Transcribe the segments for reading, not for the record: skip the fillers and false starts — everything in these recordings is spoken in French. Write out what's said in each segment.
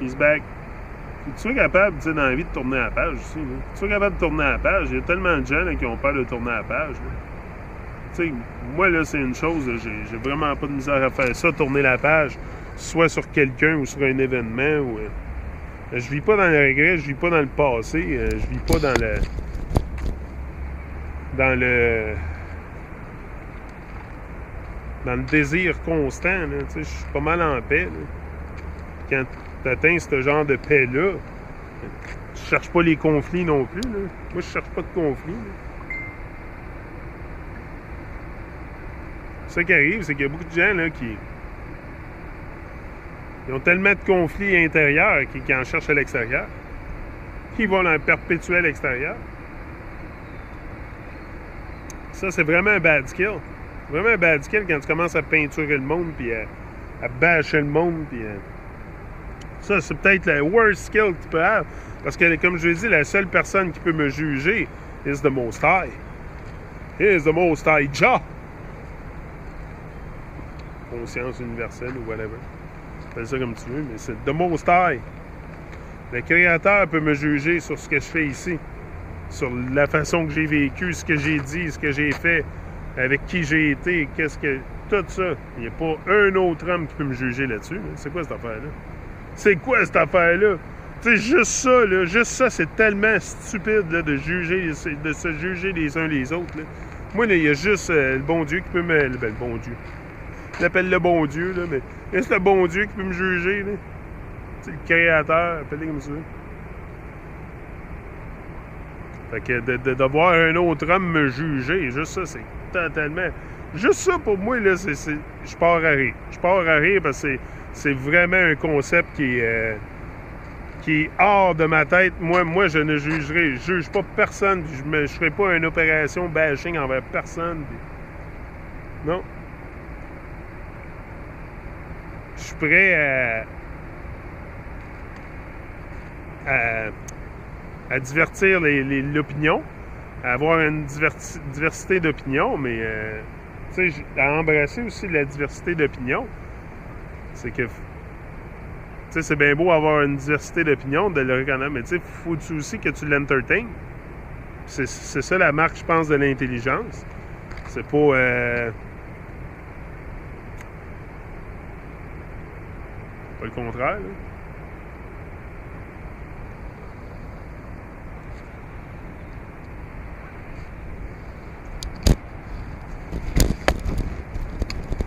He's back. Faut que tu sois capable, tu sais, dans la vie, de tourner à la page aussi. Là. Faut que tu sois capable de tourner à la page. Il y a tellement de gens là, qui ont peur de tourner à la page. Tu sais, moi, là, c'est une chose. J'ai vraiment pas de misère à faire ça, tourner la page, soit sur quelqu'un ou sur un événement. Ou, je vis pas dans le regret, je vis pas dans le passé, je vis pas dans le... dans le désir constant. Là, je suis pas mal en paix. Là. Quand tu atteins ce genre de paix-là, tu cherches pas les conflits non plus. Là. Moi, je cherche pas de conflits. Là. Ce qui arrive, c'est qu'il y a beaucoup de gens là, qui ont tellement de conflits intérieurs qui en cherchent à l'extérieur, qui vont en perpétuer à l'extérieur. Ça, c'est vraiment un bad skill. Vraiment un bad skill quand tu commences à peinturer le monde, puis à bâcher le monde, puis... Ça, c'est peut-être le worst skill que tu peux avoir. Parce que, comme je l'ai dit, la seule personne qui peut me juger is the Most High. Is the Most High Jah. Conscience universelle ou whatever. Appelle ça comme tu veux, mais c'est the Most High. Le Créateur peut me juger sur ce que je fais ici. Sur la façon que j'ai vécu, ce que j'ai dit, ce que j'ai fait, avec qui j'ai été, qu'est-ce que... Tout ça. Il n'y a pas un autre homme qui peut me juger là-dessus. Là. C'est quoi cette affaire-là? C'est quoi cette affaire-là? Tu sais, juste ça, c'est tellement stupide là, de se juger les uns les autres. Là. Moi, il y a juste le bon Dieu qui peut me... le bon Dieu. Je l'appelle le bon Dieu, là, mais c'est le bon Dieu qui peut me juger. Là. C'est le Créateur, appelez comme ça. Fait que de voir un autre homme me juger, juste ça, c'est totalement... Juste ça, pour moi, là, je pars à rire. Je pars à rire parce que c'est vraiment un concept qui est hors de ma tête. Moi, je ne juge pas personne. Je ne ferai pas une opération bashing envers personne. Non. Je suis prêt à divertir l'opinion, à avoir une diversité d'opinions, mais tu sais, à embrasser aussi la diversité d'opinions. C'est que, tu sais, c'est bien beau avoir une diversité d'opinions, de le reconnaître, mais tu sais, faut aussi que tu l'entertaines. C'est ça la marque, je pense, de l'intelligence. C'est pas... pas le contraire, là.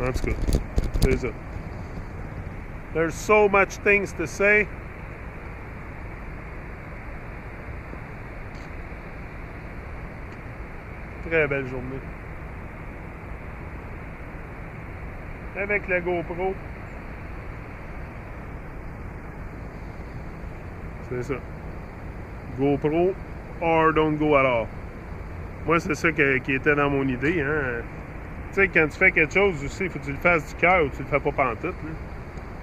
En tout cas, c'est ça. There's so much things to say. Très belle journée. Avec la GoPro. C'est ça. GoPro or don't go at all. Moi, c'est ça qui était dans mon idée, hein. Tu sais, quand tu fais quelque chose aussi, il faut que tu le fasses du cœur ou tu le fais pas pantoute, là.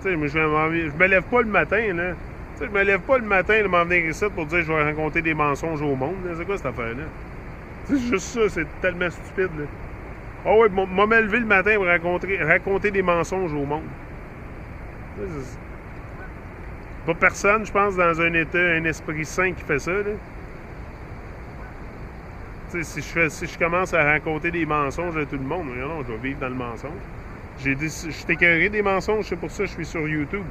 Tu sais, moi, je me lève pas le matin, là. Tu sais, je me lève pas le matin de m'en venir ici pour dire que je vais raconter des mensonges au monde, là. C'est quoi cette affaire-là? C'est juste ça, c'est tellement stupide, là. Ah ouais, m'a me levé le matin pour raconter des mensonges au monde. Pas personne, je pense, dans un esprit sain qui fait ça, là. Tu sais, si je commence à raconter des mensonges à tout le monde, non, je vais vivre dans le mensonge. Je suis écœuré des mensonges, c'est pour ça que je suis sur YouTube.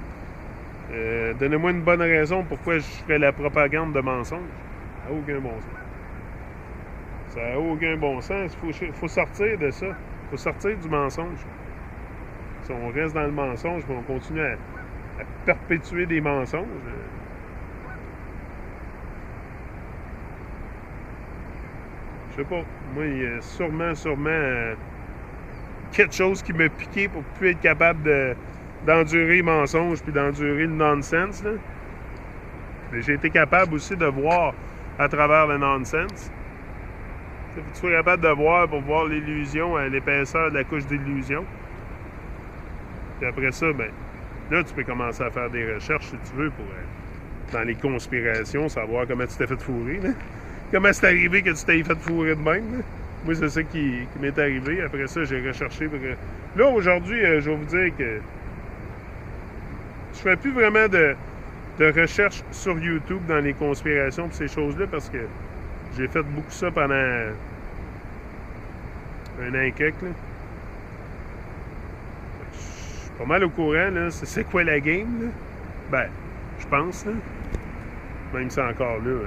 Donnez-moi une bonne raison pourquoi je ferais la propagande de mensonges. Ça n'a aucun bon sens. Ça n'a aucun bon sens. Il faut sortir de ça. Il faut sortir du mensonge. Si on reste dans le mensonge, on continue à perpétuer des mensonges. Je sais pas. Moi, il y a sûrement quelque chose qui m'a piqué pour plus être capable d'endurer les mensonges puis d'endurer le nonsense. Là. Mais j'ai été capable aussi de voir à travers le nonsense. Il faut que tu sois capable de voir pour voir l'illusion à l'épaisseur de la couche d'illusion. Puis après ça, ben là, tu peux commencer à faire des recherches si tu veux pour dans les conspirations, savoir comment tu t'es fait fourrer. Là. Comment c'est arrivé que tu t'es fait fourrer de même? Là? Moi, c'est ça qui m'est arrivé. Après ça, j'ai recherché. Là, aujourd'hui, je vais vous dire que je fais plus vraiment de de recherche sur YouTube dans les conspirations et ces choses-là, parce que j'ai fait beaucoup ça pendant un an et quelques. Je suis pas mal au courant, là. C'est quoi la game, là? Ben, je pense, là. Même si encore là,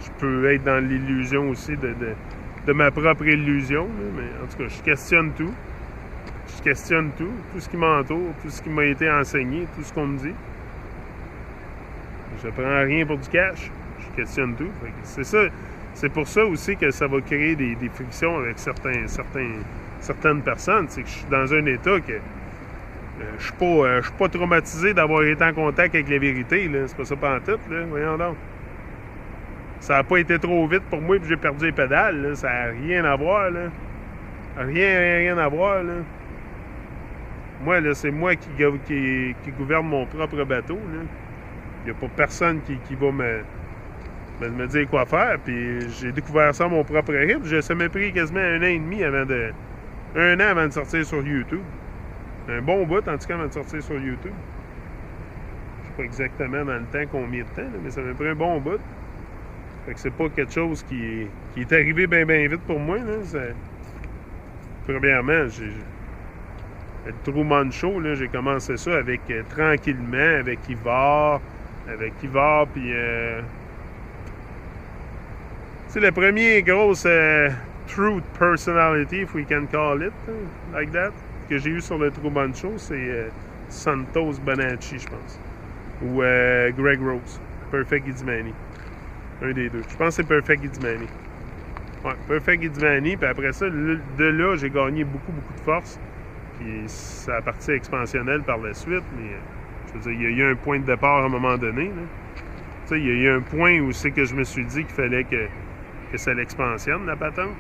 je peux être dans l'illusion aussi de ma propre illusion, là. Mais en tout cas, je questionne tout. Je questionne tout ce qui m'entoure, tout ce qui m'a été enseigné, tout ce qu'on me dit. Je prends rien pour du cash. Je questionne tout. C'est ça. C'est pour ça aussi que ça va créer des frictions avec certaines personnes. C'est que je suis dans un état que je suis pas traumatisé d'avoir été en contact avec la vérité. Là. C'est pas ça pantoute, là. Voyons donc. Ça n'a pas été trop vite pour moi et j'ai perdu les pédales. Là. Ça n'a rien à voir. Là. Rien à voir. Là. Moi, là, c'est moi qui gouverne mon propre bateau. Là. Il n'y a pas personne qui va me dire quoi faire. Puis j'ai découvert ça à mon propre rythme. Ça m'a pris quasiment 1 an et demi un an avant de sortir sur YouTube. Un bon bout, en tout cas, avant de sortir sur YouTube. Je sais pas exactement dans le temps combien de temps, là, mais ça m'a pris un bon bout. Fait que c'est pas quelque chose qui est arrivé bien vite pour moi. Là. Premièrement, le Truman Show, là, j'ai commencé ça avec tranquillement, avec Ivar, puis c'est le premier gros truth personality, if we can call it, like that, que j'ai eu sur le Truman Show, c'est Santos Bonacci, je pense, ou Greg Rose, Perfect Guidimani, un des deux. Je pense que c'est Perfect Guidimani. Ouais, Perfect Guidimani, puis après ça, de là, j'ai gagné beaucoup de force. Puis ça a parti expansionnel par la suite, mais je veux dire, il y a eu un point de départ à un moment donné. Tu sais, il y a eu un point où c'est que je me suis dit qu'il fallait que ça l'expansionne, la patente.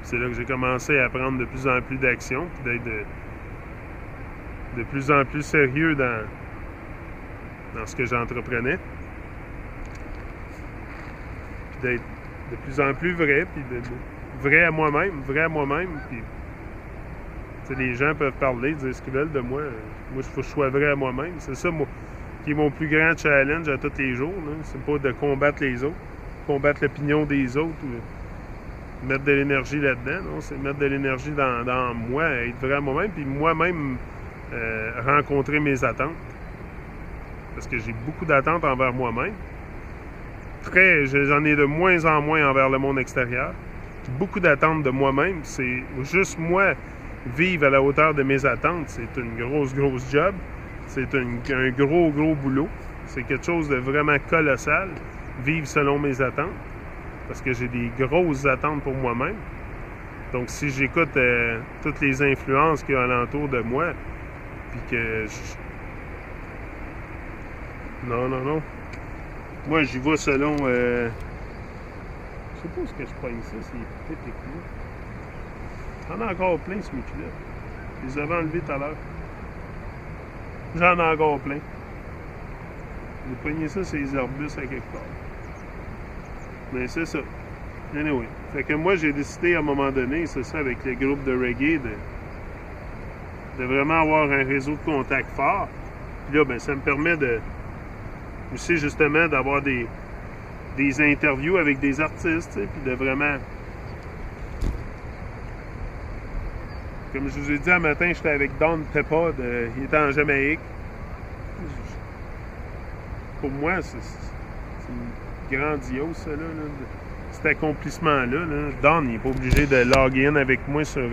C'est là que j'ai commencé à prendre de plus en plus d'action, puis d'être de plus en plus sérieux dans ce que j'entreprenais. Puis d'être de plus en plus vrai, puis vrai à moi-même, puis les gens peuvent parler, dire ce qu'ils veulent de moi. Moi, il faut que je sois vrai à moi-même. C'est ça, moi, qui est mon plus grand challenge à tous les jours. Là. C'est pas de combattre les autres, combattre l'opinion des autres, ou mettre de l'énergie là-dedans. Non, c'est mettre de l'énergie dans moi, être vrai à moi-même, puis moi-même rencontrer mes attentes. Parce que j'ai beaucoup d'attentes envers moi-même. J'en ai de moins en moins envers le monde extérieur. Beaucoup d'attentes de moi-même. C'est juste moi vivre à la hauteur de mes attentes. C'est une grosse job. C'est un gros boulot. C'est quelque chose de vraiment colossal. Vivre selon mes attentes. Parce que j'ai des grosses attentes pour moi-même. Donc si j'écoute toutes les influences qu'il y a alentour de moi, puis que Non. Moi, j'y vais selon... Je sais pas ce que je pogne ça, c'est typique là. J'en ai encore plein, ce mec-là. Je les avais enlevés tout à l'heure. J'en ai encore plein. J'ai pogné ça, c'est les arbustes à quelque part. Mais c'est ça. Anyway. Fait que moi, j'ai décidé à un moment donné, c'est ça, avec le groupe de reggae, de vraiment avoir un réseau de contacts fort. Puis là, ben, ça me permet aussi justement d'avoir des interviews avec des artistes, puis de vraiment... Comme je vous ai dit un matin, j'étais avec Don Peppa, il était en Jamaïque. Pour moi, c'est grandiose, ça, là, cet accomplissement-là. Là. Don, il n'est pas obligé de login in avec moi sur...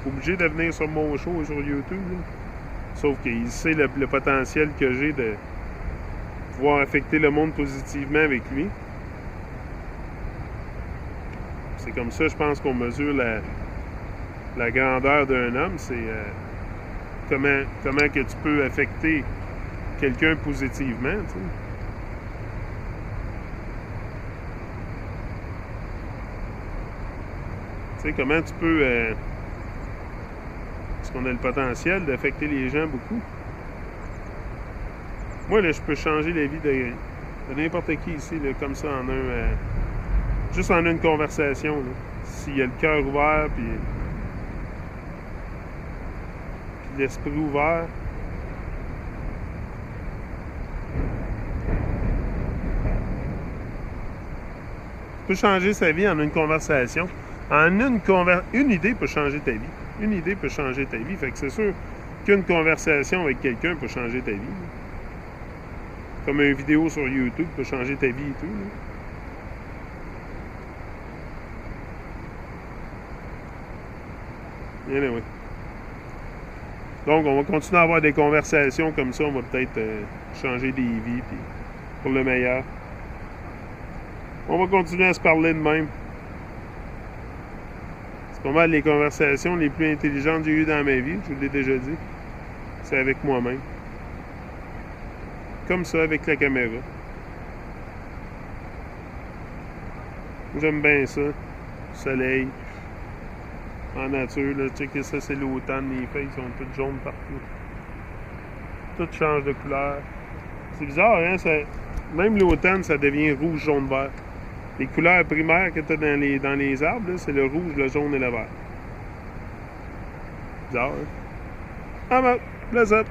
obligé de venir sur mon show sur YouTube, là. Sauf qu'il sait le potentiel que j'ai de pouvoir affecter le monde positivement avec lui. C'est comme ça, je pense, qu'on mesure la grandeur d'un homme. C'est comment que tu peux affecter quelqu'un positivement, tu sais. Tu sais, comment tu peux... Est-ce qu'on a le potentiel d'affecter les gens beaucoup? Moi, là, je peux changer la vie de n'importe qui ici, là, comme ça, juste en une conversation. S'il y a le cœur ouvert, puis l'esprit ouvert, peut changer sa vie en une conversation. Une idée peut changer ta vie. Une idée peut changer ta vie. Fait que c'est sûr qu'une conversation avec quelqu'un peut changer ta vie. Comme une vidéo sur YouTube peut changer ta vie et tout. Anyway. Donc, on va continuer à avoir des conversations comme ça. On va peut-être changer des vies puis pour le meilleur. On va continuer à se parler de même. C'est pas mal les conversations les plus intelligentes que j'ai eues dans ma vie, je vous l'ai déjà dit. C'est avec moi-même. Comme ça, avec la caméra. J'aime bien ça. Soleil. En nature, là, tu sais que ça, c'est l'automne. Les feuilles sont toutes jaunes partout. Tout change de couleur. C'est bizarre, hein? Même l'automne, ça devient rouge, jaune, vert. Les couleurs primaires que tu as dans les arbres, c'est le rouge, le jaune et le vert. Bizarre, hein? Ah ben, plaisir.